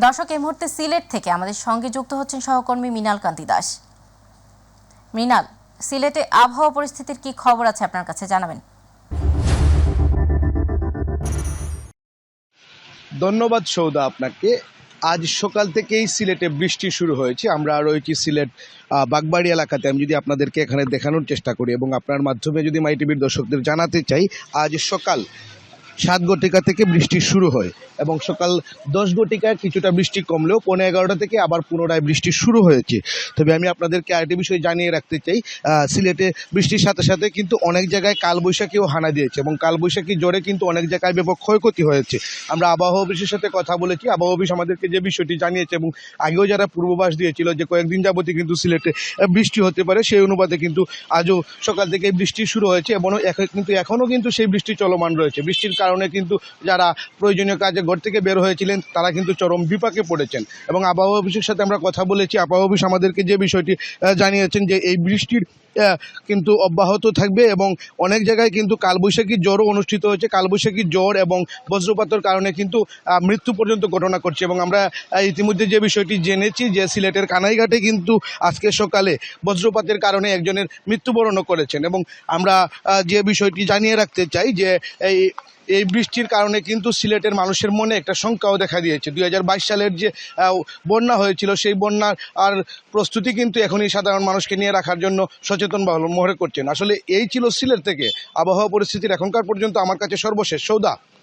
দর্শক, এই মুহূর্তে সিলেট থেকে আমাদের সঙ্গে যুক্ত হচ্ছেন সহকর্মী মৃণাল কান্তি দাস। মৃণাল, সিলেটে আবহাওয়া পরিস্থিতির কি খবর আছে আপনার কাছে, জানাবেন। ধন্যবাদ সৌদা আপনাকে। আজ সকাল থেকেই সিলেটে বৃষ্টি শুরু হয়েছে। আমরা রয়েছি সিলেট বাগবাড়ি এলাকাতে। আমি যদি আপনাদেরকে এখানে দেখানোর চেষ্টা করি এবং আপনার মাধ্যমে যদি মাই টিভির দর্শকদের জানাতে চাই, আজ সকাল 7 ঘটিকা থেকে বৃষ্টি শুরু হয় এবং সকাল 10 ঘটিকায় কিছুটা বৃষ্টি কমলেও 11:15 থেকে আবার পুনরায় বৃষ্টি শুরু হয়েছে। তবে আমি আপনাদেরকে আরেকটি বিষয় জানিয়ে রাখতে চাই, সিলেটে বৃষ্টির সাথে সাথে কিন্তু অনেক জায়গায় কালবৈশাখীও হানা দিয়েছে এবং কালবৈশাখী জ্বরে কিন্তু অনেক জায়গায় ব্যাপক ক্ষয়ক্ষতি হয়েছে। আমরা আবহাওয়া অফিসের সাথে কথা বলেছি। আবহাওয়া অফিস আমাদেরকে যে বিষয়টি জানিয়েছে এবং আগেও যারা পূর্বাভাস দিয়েছিল যে কয়েকদিন যাবতই কিন্তু সিলেটে বৃষ্টি হতে পারে, সেই অনুপাতে কিন্তু আজও সকাল থেকে বৃষ্টি শুরু হয়েছে এবং কিন্তু এখনও কিন্তু সেই বৃষ্টি চলমান রয়েছে। বৃষ্টির কারণে কিন্তু যারা প্রয়োজনীয় কাজে ঘর থেকে বের হয়েছিলেন তারা কিন্তু চরম বিপাকে পড়েছেন এবং আবহাওয়া অফিসের সাথে আমরা কথা বলেছি। আবহাওয়া অফিস আমাদেরকে যে বিষয়টি জানিয়েছেন যে এই বৃষ্টির কিন্তু অব্যাহত থাকবে এবং অনেক জায়গায় কিন্তু কালবৈশাখী জ্বরও অনুষ্ঠিত হয়েছে। কালবৈশাখী জ্বর এবং বজ্রপাতের কারণে কিন্তু মৃত্যু পর্যন্ত ঘটনা করছে এবং আমরা ইতিমধ্যে যে বিষয়টি জেনেছি যে সিলেটের কানাইঘাটে কিন্তু আজকে সকালে বজ্রপাতের কারণে একজনের মৃত্যুবরণও করেছেন এবং আমরা যে বিষয়টি জানিয়ে রাখতে চাই যে এই বৃষ্টির কারণে কিন্তু সিলেটের মানুষের মনে একটা শঙ্কাও দেখা দিয়েছে। 2022 সালের যে বন্যা হয়েছিল সেই বন্যার আর প্রস্তুতি কিন্তু এখনই সাধারণ মানুষকে নিয়ে রাখার জন্য সচেতন মনে করছেন। আসলে এই ছিল সিলেট থেকে আবহাওয়া পরিস্থিতির এখনকার পর্যন্ত আমার কাছে সর্বশেষ। সৌদা।